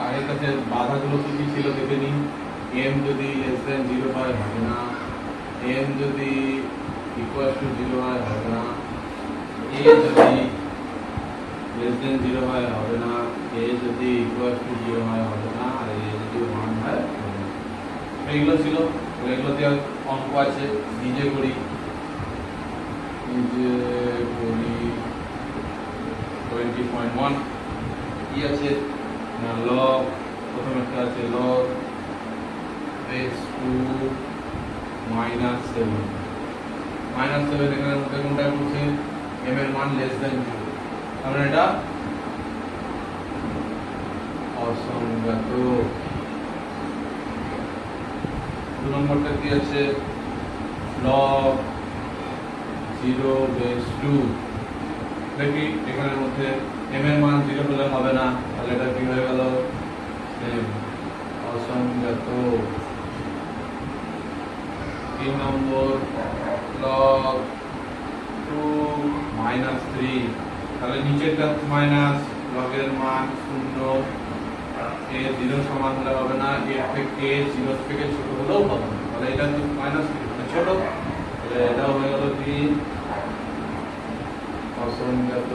আগের কাছে বাধাগুলো কি কি ছিল দেখে নিন। m যদি লেস দেন 0 হয় হবে না, n যদি ইকুয়াল টু 0 হয় হবে না, a যদি লেস দেন 0 হয় হবে না, a যদি ইকুয়াল টু 0 হয় হবে না, আর a যদি 1 হয় হবে না। এইগুলো ছিল, এগুলোতে অঙ্ক আছে, নিজে করি 20.1 কি আছে না, লগ প্রথম একটা আছে লগ বেস 2 মাইনাস 7 এখানের মধ্যে কোনটা বলছে m এর মান লেস দেন 0, তাহলে এটা অসংজ্ঞাত। 2 নম্বরটা কি আছে লগ 0 বেস 2, দেখি এখানের মধ্যে m এর মান 0 হলে হবে না, তাহলে এটা কি হয়ে গেল অসংজ্ঞাত। 3 নম্বর log 2 minus 3, তাহলে নিচেরটা মাইনাস, log এর মান 0, a 0 সমান হলে হবে না, a থেকে 0 থেকে ছোট হলেও হবে না, তাহলে এটা তো মাইনাস ছোট, তাহলে এটা হয়ে গেল 3 অসংজ্ঞাত।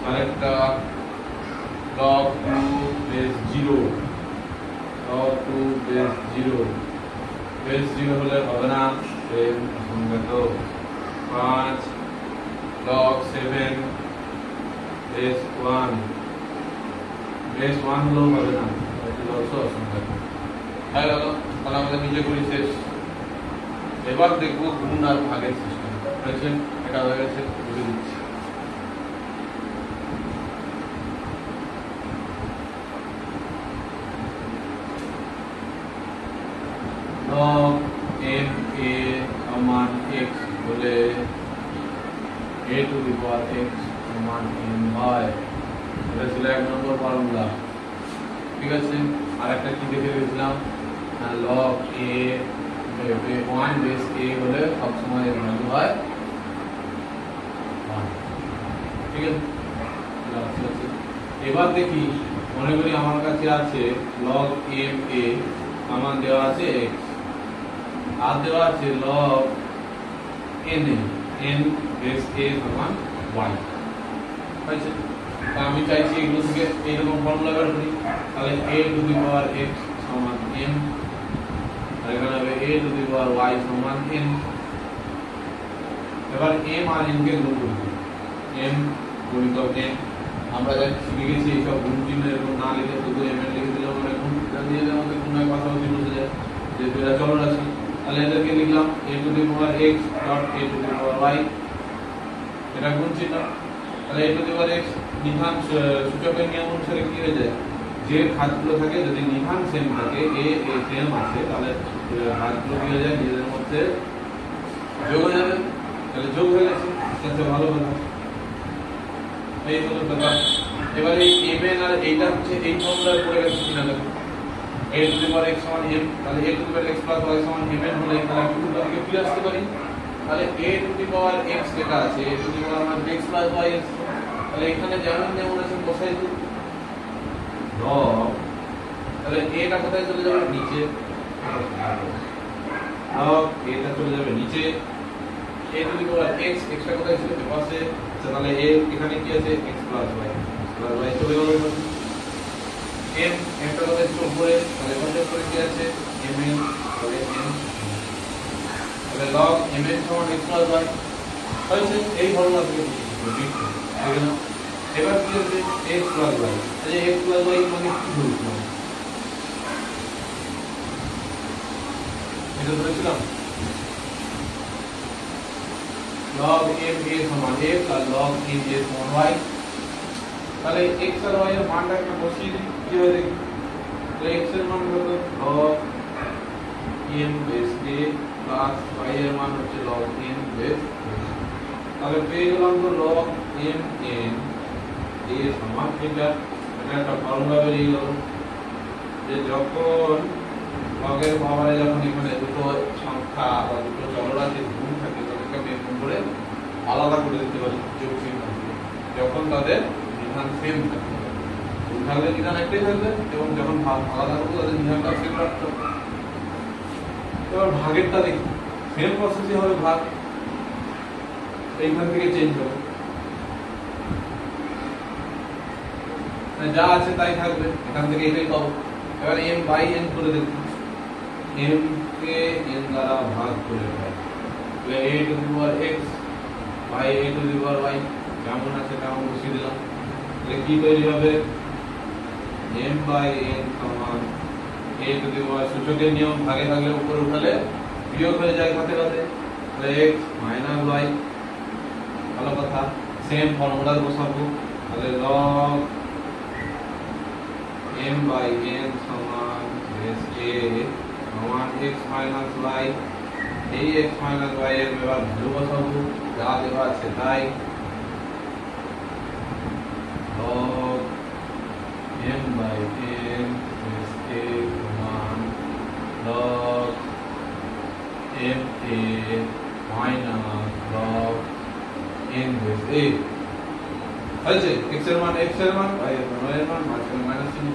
আরেকটা log 2 base 0, log 2 base 0 হলে হবে না, অসংজ্ঞাত। 5 log 7 base 1 হলেও হবে না, এটা হচ্ছে অসংজ্ঞাত। হয়ে গেল, তাহলে আমাদের নিজে করি শেষ। এবার দেখবো গুণ আর ভাগের সিস্টেম, বুঝেছেন? এটা হয়ে গেছে, বুঝে দিচ্ছি। log m a সমান x হলে a to the power x সমান m হয়, এটা ছিল 1 নম্বর ফর্মুলা। ঠিক আছে, আর একটা কি দেখে গেছিলাম, log a 1 বেস a হলে সব সময় এর ভ্যালু হয় 1। ঠিক আছে, এবার দেখি, মনে করি আমার কাছে আছে log m a সমান দেওয়া আছে x, আর দেওয়া আছে log n বেস a সমান y। হয়েছে, আমি চাইছি এগুলো থেকে এইরকম ফর্মুলা বের করি, তাহলে a to the power x সমান m, আর এখানে হবে a to the power y সমান n। এবার m আর n কে গুণ করি, m গুণিতক n, আমরা যা শিখে গেছি এইসব গুণ চিহ্ন এরকম না লিখে শুধু m n লিখে দিলে মানে গুণ দিয়ে আমাদের গুণের পাশাপাশি বসে যায়, যেহেতু এটা চলরাশি। তাহলে এদেরকে লিখলাম a to the power x dot a to the power y, এটা গুণ চিহ্ন। তাহলে a to the power x নিধান সূচকের নিয়ম অনুসারে কি হয়ে যায়, যে ঘাতগুলো থাকে যদি নিধান সেম থাকে, a সেম আছে, তাহলে ঘাতগুলো কি হয়ে যায় নিজেদের মধ্যে যোগ হয়ে যাবে, তাহলে যোগ হয়ে গেছে, সেটা ভালো কথা। এই হলো ব্যাপার। এবারে এই m n আর এইটা হচ্ছে এই ফর্মুলা পড়ে গেছে কিনা দেখো, a to the power x সমান m, তাহলে a to the power x plus y সমান m n হলে তাহলে আমি টু দিকে ফিরে আসতে পারি, তাহলে a to the power x লেখা আছে, a to the power x plus y, তাহলে এখানে যেমন যেমন আছে বসাই দিই log, তাহলে a টা কোথায় চলে যাবে নিচে, log a টা চলে যাবে নিচে, a to the power x টা কোথায় ছিল পাশে, তাহলে a এখানে কি আছে x প্লাস y চলে গেল, m একটা কোথায় ছিল উপরে, তাহলে পাশে উপরে কি আছে m n, তাহলে n, তাহলে log m n সমান x প্লাস y হয়েছে। এই ফর্মুলা থেকে ঠিক আছে না? এবার কি আছে x প্লাস y, তাহলে x প্লাস y মানে কি ধরছিলাম, এটা ধরেছিলাম log m a সমান x R log m a সমান y, তাহলে x আর y এর মানটা একটা বসিয়ে দিই, কি হবে দেখি, তাহলে x এর মান কত log m base a plus y এর মান হচ্ছে log m বেস, তাহলে পেয়ে গেলাম তো log m n a সমান এটা একটা ফর্মুলা বেরিয়ে গেল, যে যখন log এর পাওয়ারে যখন এখানে দুটো সংখ্যা বা দুটো চলরাশি গুণ থাকে তাদেরকে বের করে আলাদা করে দিতে পারি যোগ চিহ্ন দিয়ে, যখন তাদের বিধান সেম থাকে, থাকলে নিধান একটাই থাকবে এবং যখন আলাদা করবো তাদের নিধানটা সেম রাখতে হবে। এবার ভাগেরটা দেখি, সেম প্রসেসই হবে ভাগ, এইখান থেকে চেঞ্জ হবে, যা আছে তাই থাকবে, এখান থেকে এটাই পাবো। এবার m বাই n করে দেখুন, m কে n দ্বারা ভাগ করে দেয়, তাহলে a to the power x by a to the power y যেমন আছে তেমন বসিয়ে দিলাম। তাহলে কি তৈরি হবে, m বাই n সমান a টু দি পাওয়ার, সূচকের নিয়ম ভাগে থাকলে উপরে উঠালে বিয়োগ হয়ে যায় ঘাতে ঘাতে, তাহলে x মাইনাস y, ভালো কথা, সেম ফর্মুলা বসাবো, তাহলে log m by n সমান base a সমান x minus y, এই x minus y এর এবার ভ্যালু বসাবো, যা দেওয়া আছে তাই, log m by n base a সমান log m a minus log n base a, হয়েছে। x এর মান y এর মান মাঝখানে মাইনাস চিহ্ন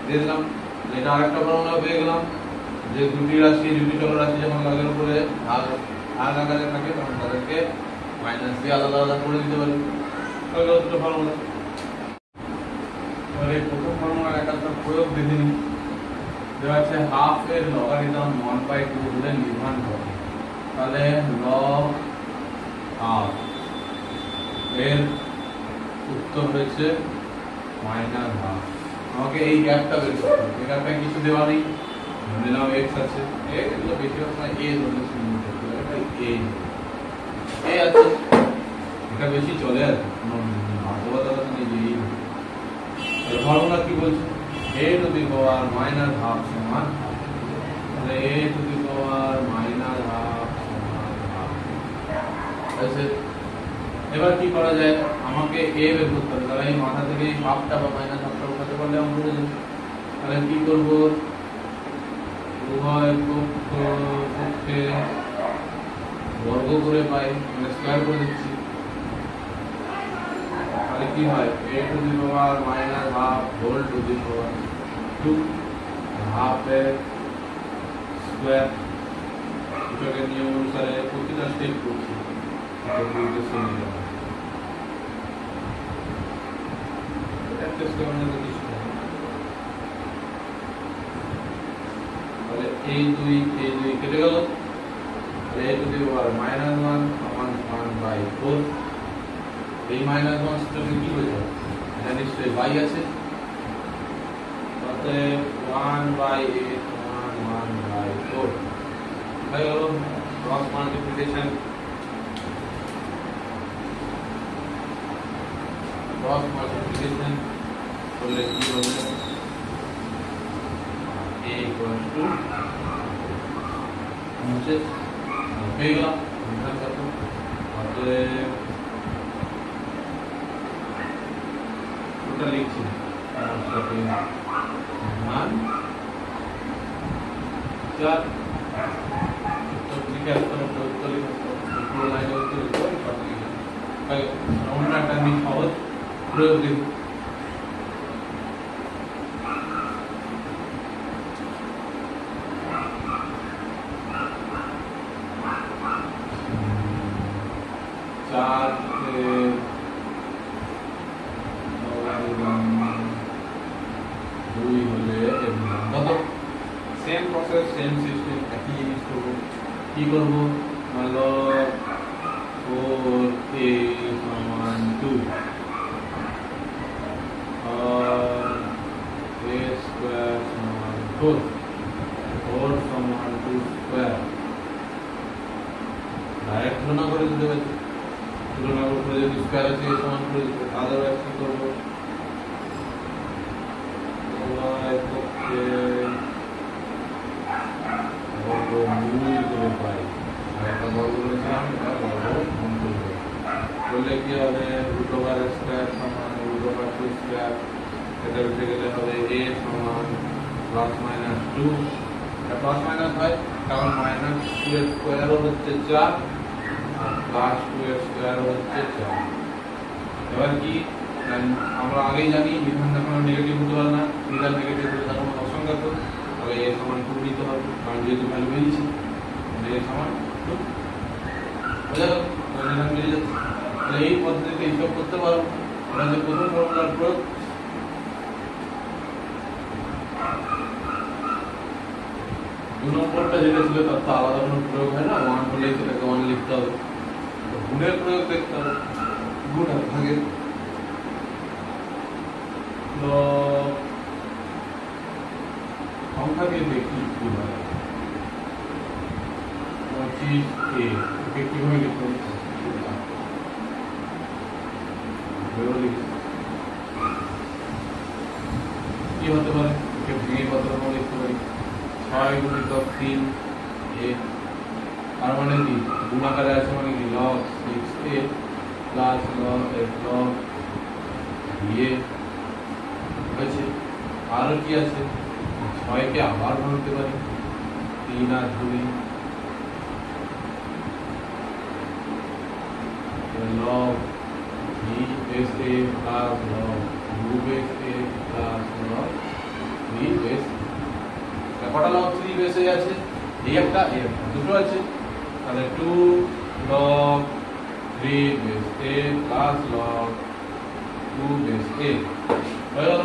দিয়ে দিলাম। এটা আরেকটা ফর্মুলা পেয়ে গেলাম যে দুটি চলরাশি যখন লগের উপরে ভাগ আকারে থাকে তখন তাদেরকে মাইনাস দিয়ে আলাদা আলাদা করে দিতে পারি। তাহলে দুটো ফর্মুলা। এবারে প্রথম ফর্মুলার একটা প্রয়োগ দেখে নিই। দেওয়া আছে হাফ এর লগারিদম 1/2 হলে নির্মাণ করে, তাহলে log হাফ এর উত্তর হয়েছে মাইনাস হাফ। আমাকে এই গ্যাপটা বের করতে হবে, এই গ্যাপটা কিছু দেওয়া নেই, ধরে নাও x আছে, এগুলো বেশিরভাগ সময় a ধরে শুরু করতে হবে, এটা a আছে, এটা বেশি চলে আর বাস্তবতা নেই যে এই ফর্মুলা কি বলছে, a to the power minus half সমান হাফ, তাহলে a to the power minus half সমান হাফ। এবার কি করা যায়, আমাকে a বের করতে হবে, তাহলে এই মাথা থেকে এই হাফটা বা মাইনাস হাফটা উঠাতে পারলে আমরা বুঝে যাবো। তাহলে কি করব, উভয় পক্ষে বর্গ করে পাই, মানে স্কয়ার করে দিচ্ছি, তাহলে কি হয় a to the power minus half whole to the power 2, half এর স্কয়ার, সূচকের নিয়ম অনুসারে প্রতিটা স্টেপ করছি, এই দুই কেটে গেল, a to the power minus 1 সমান 1/4, এই মাইনাস 1 সূচকে কি হয়ে যাবে, এটা নিশ্চয়ই y আছে, তাহলে 1/8 সমান 1/4 হয়ে গেল। ক্রস মাল্টিপ্লিকেশন, করলে কি হবে, a equals to পেয়ে গেলাম নির্ধারণ কত, অতএব ওটা লিখছি মান 4, লিখে আসতে হবে, উত্তর লিখে আসতে হবে, পুরো লাইনে উত্তর লিখতে হবে, সব লিখে অন্য একটা আমি সহজ প্রয়োগ লিখব। সেম প্রসেস সেম সিস্টেম, একই জিনিস করবো। কি করবো, log 4a সমান 2 और a স্কয়ার সমান 4, 4 সমান 2 স্কয়ার, ডাইরেক্ট তুলনা করে দিতে পারি, তুলনা করে যদি স্কয়ার আছে a সমান করে দিতে, আদারওয়াইজ কি করবো, করলে কি হবে, রুট ওভার স্কয়ার সমান রুট ওভার 2 স্কয়ার, এটা উঠে গেলে হবে a সমান প্লাস মাইনাস 2, এটা প্লাস মাইনাস হয় কারণ মাইনাস 2 এর স্কয়ার হচ্ছে 4 আর প্লাস 2 এর স্কয়ার হচ্ছে 4। এবার কি আমরা আগেই জানি বিধান যখন নেগেটিভ হতে পারে না, রিজাল্ট নেগেটিভ হলে তখন অসংখ্যাত, তাহলে এর সমান 2 নিতে হবে, কারণ যেহেতু ভ্যালু বেরিয়েছে এর সমান 2 বোঝা গেল, নিধান বেরিয়ে যাচ্ছে। তাহলে এই পদ্ধতিতে হিসাব করতে পারো। আমরা যে প্রথম ফর্মুলার প্রয়োগ, দু নম্বরটা যেটা ছিল তার তো আলাদা কোনো প্রয়োগ হয় না, 1 হলে সেটাকে 1 লিখতে হবে। গুণের প্রয়োগ দেখতে হবে, গুণ আর ভাগের। সংখ্যাকে দেখি কি হয়, 25a একে কিভাবে লিখতে হবে, কি হতে পারে, একে ভেঙে কত রকম লিখতে পারি, 6 গুণিতক 3a, তার মানে কি গুণাকারে আছে, মানে কি log 6a plus log a হয়েছে। আরো কি আছে, 6 কে আবার ভাঙতে পারি, 3 আর 2 log b base a plus log 2 base a plus log 3 base a। কটা log 3 base a আছে, এই একটা দুটো আছে, তাহলে 2 log 3 base a plus log 2 base a হয়ে গেল।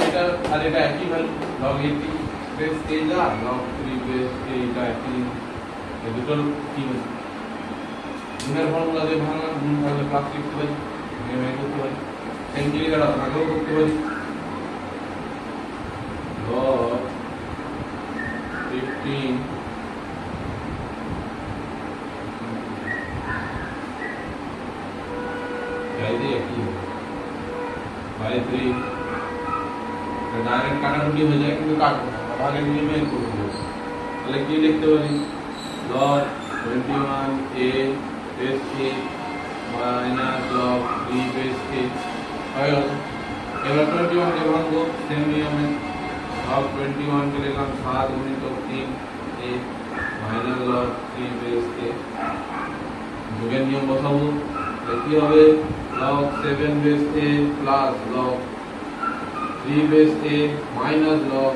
এটা আর এটা একই ভ্যালু, log 80 base a যা log 3 base a এটা একই, এই দুটো কি আছে, গুণের ফর্মুলা দিয়ে ভাঙা, গুণ থাকলে প্লাস লিখতে পারি, ভেঙে করতে পারি, সেম জায়গাটা ভাগও করতে পারি, log 15 বাইরে একই বাই 3, ডাইরেক্ট কাটাকুটি হয়ে যায় কিন্তু কাটবো না, ভাগের নিয়মে করব। তাহলে কি লিখতে পারি, log 21a base a minus log 3 base a হয়ে গেল। এবার 21 কে ভাঙবো সেম নিয়মে, log 21 কে লিখলাম 7 গুণিতক 3a minus log 3 base a, যোগের নিয়ম বসাবো, কি হবে log 7 base a plus log 3 base a minus log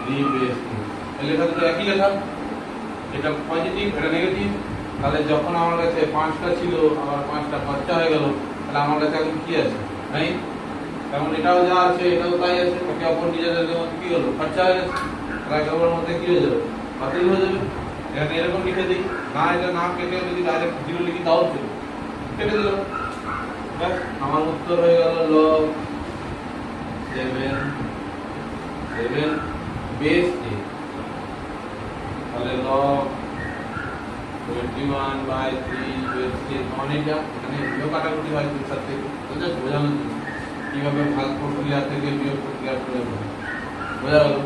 3 base a। এই লেখা দুটো একই লেখা, এটা পজিটিভ এটা নেগেটিভ, তাহলে যখন আমার কাছে 5টা ছিল আবার 5টা খরচা হয়ে গেল, তাহলে আমার কাছে এখন কি আছে, নাই। এখন এটাও যা আছে এটাও তাই আছে, একে অপর নিজেদের মধ্যে কি হলো, খরচা হয়ে গেছে, তাহলে একে অপরের মধ্যে কি হয়ে যাবে, বাতিল হয়ে যাবে। এখানে এরকম লিখে দিই, না এটা না কেটে যদি ডাইরেক্ট 0 লিখি তাও চলবে, কেটে দিলাম, ব্যাস আমার উত্তর হয়ে গেল log 7 base a। তাহলে log 21/3 base a সমান এটা, এখানে বিয়োগ কাটাকুটি হয় দুই সাথে, বুঝতে বোঝানোর জন্য কিভাবে ভাগ প্রক্রিয়া থেকে বিয়োগ প্রক্রিয়া করে বোঝা গেল।